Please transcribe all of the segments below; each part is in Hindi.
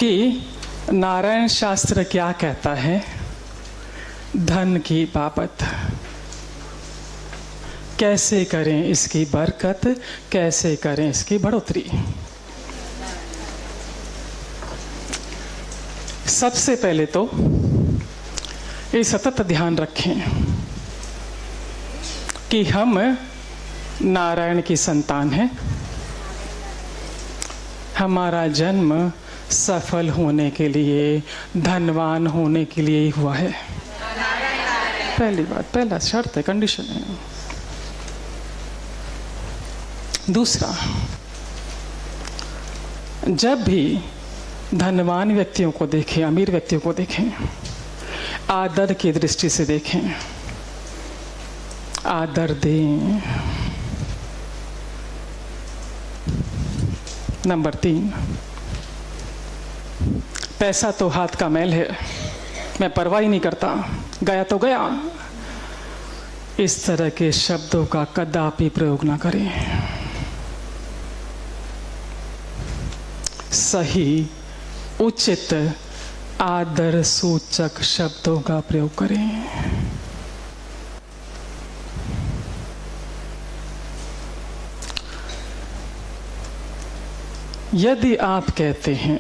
कि नारायण शास्त्र क्या कहता है धन की बाबत। कैसे करें इसकी बरकत, कैसे करें इसकी बढ़ोतरी। सबसे पहले तो ये सतत ध्यान रखें कि हम नारायण की संतान हैं। हमारा जन्म सफल होने के लिए, धनवान होने के लिए ही हुआ है। पहली बात, पहला शर्त है, कंडीशन है। दूसरा, जब भी धनवान व्यक्तियों को देखें, अमीर व्यक्तियों को देखें, आदर की दृष्टि से देखें, आदर दें। नंबर 3, पैसा तो हाथ का मैल है, मैं परवाह ही नहीं करता, गया तो गया। इस तरह के शब्दों का कदापि प्रयोग ना करें। सही, उचित, आदर सूचक शब्दों का प्रयोग करें। यदि आप कहते हैं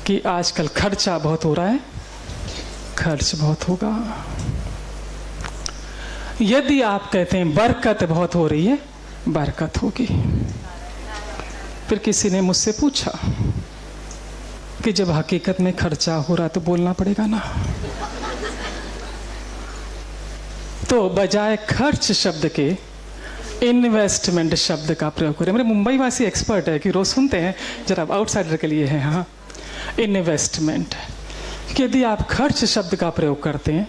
कि आजकल खर्चा बहुत हो रहा है, खर्च बहुत होगा। यदि आप कहते हैं बरकत बहुत हो रही है, बरकत होगी। फिर किसी ने मुझसे पूछा कि जब हकीकत में खर्चा हो रहा तो बोलना पड़ेगा ना। तो बजाय खर्च शब्द के इन्वेस्टमेंट शब्द का प्रयोग करें। मेरे मुंबई वासी एक्सपर्ट है कि रोज सुनते हैं, जरा आउटसाइडर के लिए है। हाँ, इन्वेस्टमेंट। यदि आप खर्च शब्द का प्रयोग करते हैं,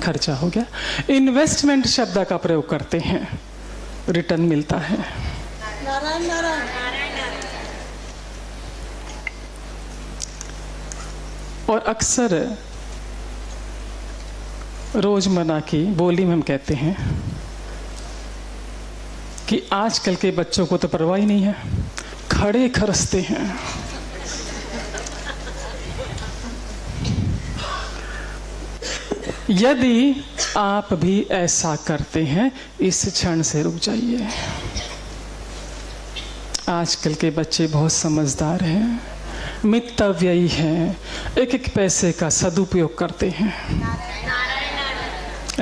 खर्चा हो गया। इन्वेस्टमेंट शब्द का प्रयोग करते हैं, रिटर्न मिलता है। और अक्सर रोजमर्रा की बोली में हम कहते हैं कि आजकल के बच्चों को तो परवाह ही नहीं है, खड़े खरसते हैं। यदि आप भी ऐसा करते हैं, इस क्षण से रुक जाइए। आजकल के बच्चे बहुत समझदार हैं, मितव्ययी हैं, एक एक पैसे का सदुपयोग करते हैं।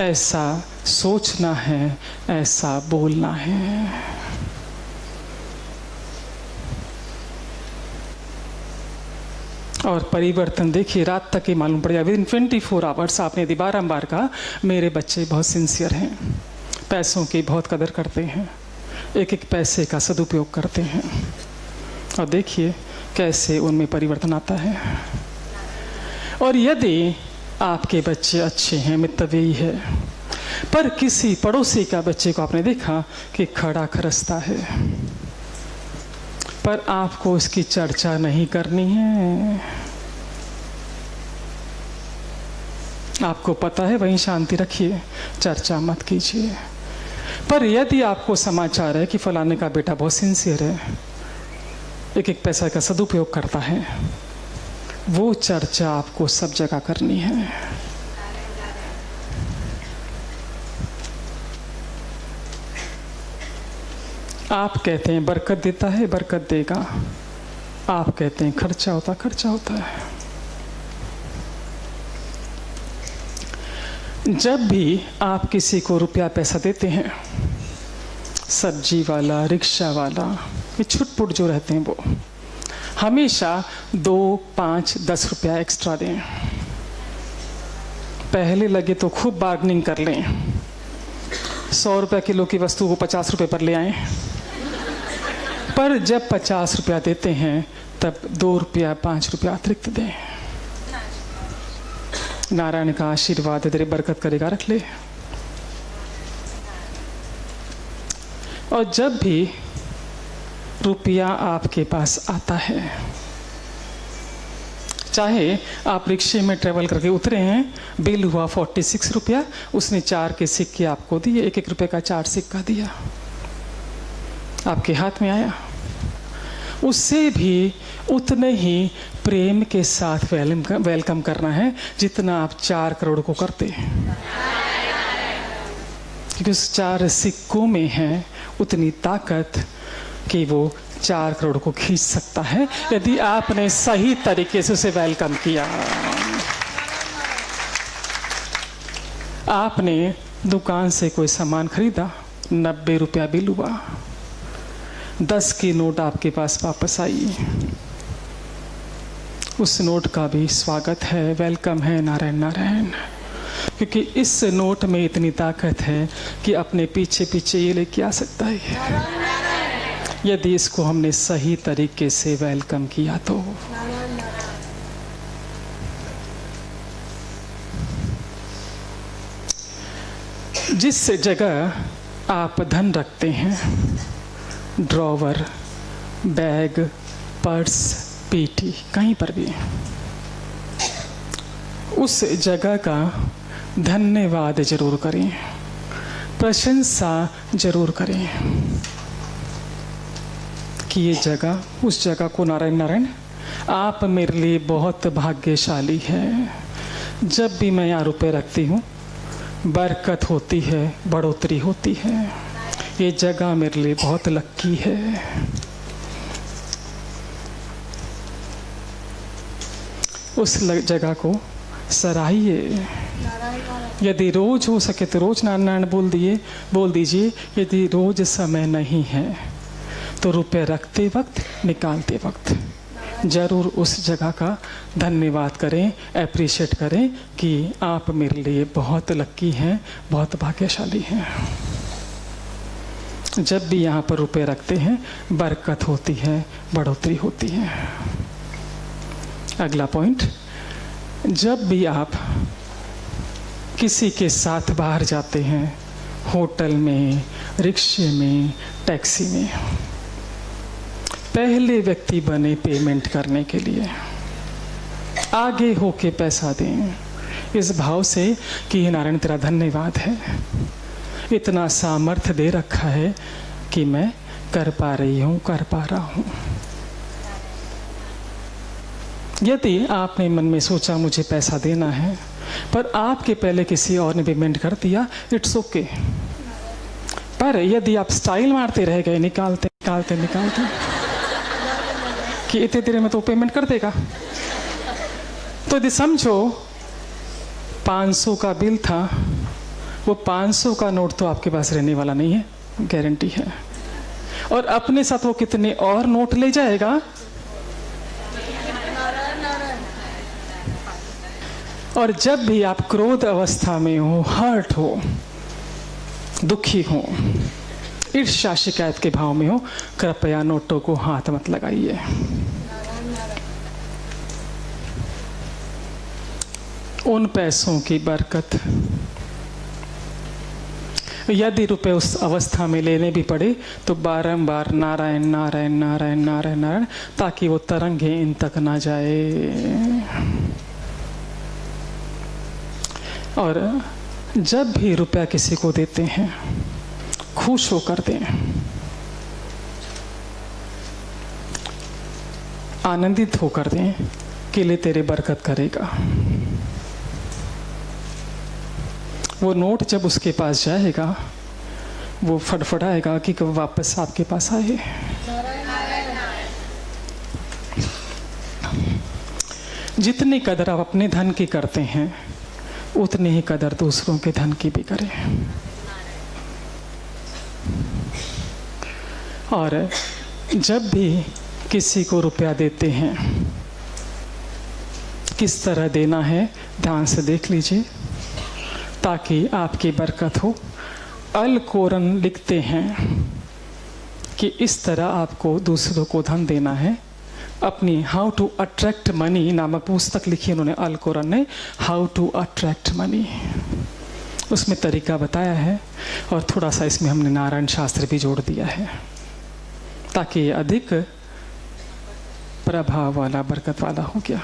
ऐसा सोचना है, ऐसा बोलना है। और परिवर्तन देखिए, रात तक ही मालूम पड़ेगा। विद इन 24 आवर्स आपने यदि बारम्बार कहा मेरे बच्चे बहुत सिंसियर हैं, पैसों की बहुत कदर करते हैं, एक एक पैसे का सदुपयोग करते हैं, और देखिए कैसे उनमें परिवर्तन आता है। और यदि आपके बच्चे अच्छे हैं, मितव्ययी है, पर किसी पड़ोसी का बच्चे को आपने देखा कि खड़ा खरसता है, पर आपको उसकी चर्चा नहीं करनी है, आपको पता है वहीं शांति रखिए, चर्चा मत कीजिए। पर यदि आपको समाचार है कि फलाने का बेटा बहुत सिंसियर है, एक एक पैसा का सदुपयोग करता है, वो चर्चा आपको सब जगह करनी है। आप कहते हैं बरकत देता है, बरकत देगा। आप कहते हैं खर्चा होता, खर्चा होता है। जब भी आप किसी को रुपया पैसा देते हैं, सब्जी वाला, रिक्शा वाला, ये छुटपुट जो रहते हैं, वो हमेशा 2, 5, 10 रुपया एक्स्ट्रा दें। पहले लगे तो खूब बार्गेनिंग कर लें, 100 रुपये किलो की वस्तु को 50 रुपये पर ले आएं। पर जब 50 रुपया देते हैं तब 2 रुपया, 5 रुपया अतिरिक्त दें। नारायण का आशीर्वाद तेरे बरकत करेगा, रख ले। और जब भी रुपया आपके पास आता है, चाहे आप रिक्शे में ट्रेवल करके उतरे हैं, बिल हुआ 46 रुपया, उसने 4 के सिक्के आपको दिए, 1-1 रुपये का 4 सिक्का दिया, आपके हाथ में आया, उससे भी उतने ही प्रेम के साथ वेलकम करना है जितना आप 4 करोड़ को करते हैं, क्योंकि उस 4 सिक्कों में है उतनी ताकत कि वो 4 करोड़ को खींच सकता है यदि आपने सही तरीके से उसे वेलकम किया। आपने दुकान से कोई सामान खरीदा, 90 रुपया बिल हुआ, 10 की नोट आपके पास वापस आई, उस नोट का भी स्वागत है, वेलकम है, नारायण नारायण, क्योंकि इस नोट में इतनी ताकत है कि अपने पीछे पीछे ये लेके आ सकता है यदि इसको हमने सही तरीके से वेलकम किया तो। जिस जगह आप धन रखते हैं, ड्रॉवर, बैग, पर्स, पेटी, कहीं पर भी, उस जगह का धन्यवाद जरूर करें, प्रशंसा जरूर करें कि ये जगह, उस जगह को नारायण नारायण आप मेरे लिए बहुत भाग्यशाली है। जब भी मैं यहाँ रुपए रखती हूँ बरकत होती है, बढ़ोतरी होती है, ये जगह मेरे लिए बहुत लक्की है। उस जगह को सराहिए। यदि रोज हो सके तो रोज नारायण बोल दीजिए। यदि रोज समय नहीं है तो रुपए रखते वक्त, निकालते वक्त ज़रूर उस जगह का धन्यवाद करें, एप्रिशिएट करें कि आप मेरे लिए बहुत लक्की हैं, बहुत भाग्यशाली हैं। जब भी यहाँ पर रुपए रखते हैं बरकत होती है, बढ़ोतरी होती है। अगला पॉइंट, जब भी आप किसी के साथ बाहर जाते हैं, होटल में, रिक्शे में, टैक्सी में, पहले व्यक्ति बने पेमेंट करने के लिए, आगे होके पैसा दें इस भाव से कि नारायण तेरा धन्यवाद है, इतना सामर्थ्य दे रखा है कि मैं कर पा रही हूँ, कर पा रहा हूँ। यदि आपने मन में सोचा मुझे पैसा देना है पर आपके पहले किसी और ने पेमेंट कर दिया, इट्स ओके। पर यदि आप स्टाइल मारते रह गए, निकालते निकालते निकालते कि इतने देर में तो पेमेंट कर देगा, तो यदि समझो 500 का बिल था, वो 500 का नोट तो आपके पास रहने वाला नहीं है, गारंटी है। और अपने साथ वो कितने और नोट ले जाएगा। और जब भी आप क्रोध अवस्था में हो, हर्ट हो, दुखी हो, ईर्ष्या शिकायत के भाव में हो, कृपया नोटों को हाथ मत लगाइए। उन पैसों की बरकत, यदि रुपए उस अवस्था में लेने भी पड़े तो बारंबार नारायण नारायण नारायण नारायण नारायण, ताकि वो तरंगे इन तक ना जाए। और जब भी रुपया किसी को देते हैं खुश होकर दें, आनंदित होकर दें कि ले तेरे बरकत करेगा। वो नोट जब उसके पास जाएगा वो फटफटाएगा कि कब वापस आपके पास आए। जितनी कदर आप अपने धन की करते हैं उतनी ही कदर दूसरों के धन की भी करें। और जब भी किसी को रुपया देते हैं किस तरह देना है ध्यान से देख लीजिए ताकि आपकी बरकत हो। अल कोरन लिखते हैं कि इस तरह आपको दूसरों को धन देना है। अपनी हाउ टू अट्रैक्ट मनी नामक पुस्तक लिखी उन्होंने, अल कोरन ने, हाउ टू अट्रैक्ट मनी। उसमें तरीका बताया है और थोड़ा सा इसमें हमने नारायण शास्त्र भी जोड़ दिया है ताकि ये अधिक प्रभाव वाला, बरकत वाला हो गया।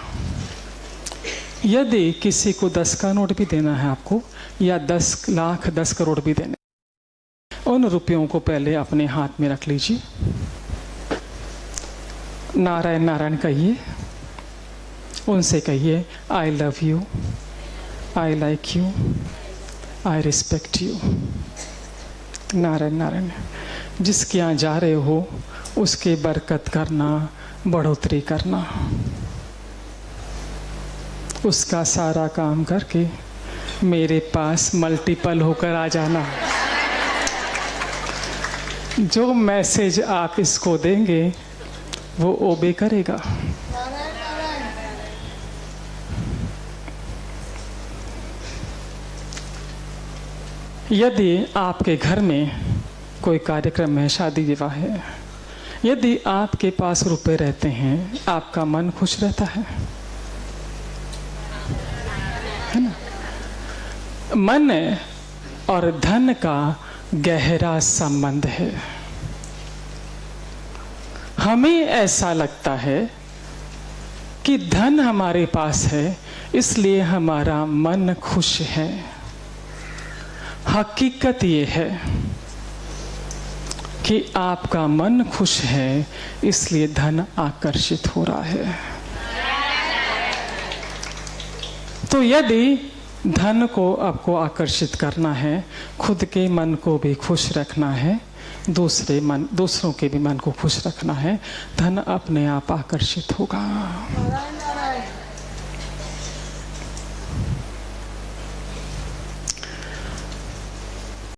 यदि किसी को 10 का नोट भी देना है आपको, या 10 लाख 10 करोड़ भी देने, उन रुपयों को पहले अपने हाथ में रख लीजिए। नारायण नारायण कहिए, उनसे कहिए I love you, I like you, I respect you. Narayan Narayan. जिसके यहाँ जा रहे हो उसके बरकत करना, बढ़ोतरी करना, उसका सारा काम करके मेरे पास मल्टीपल होकर आ जाना। जो मैसेज आप इसको देंगे वो ओबे करेगा। यदि आपके घर में कोई कार्यक्रम है, शादी विवाह है, यदि आपके पास रुपए रहते हैं, आपका मन खुश रहता है ना? मन और धन का गहरा संबंध है। हमें ऐसा लगता है कि धन हमारे पास है इसलिए हमारा मन खुश है। हकीकत ये है कि आपका मन खुश है इसलिए धन आकर्षित हो रहा है। तो यदि धन को आपको आकर्षित करना है, खुद के मन को भी खुश रखना है, दूसरों के भी मन को खुश रखना है, धन अपने आप आकर्षित होगा।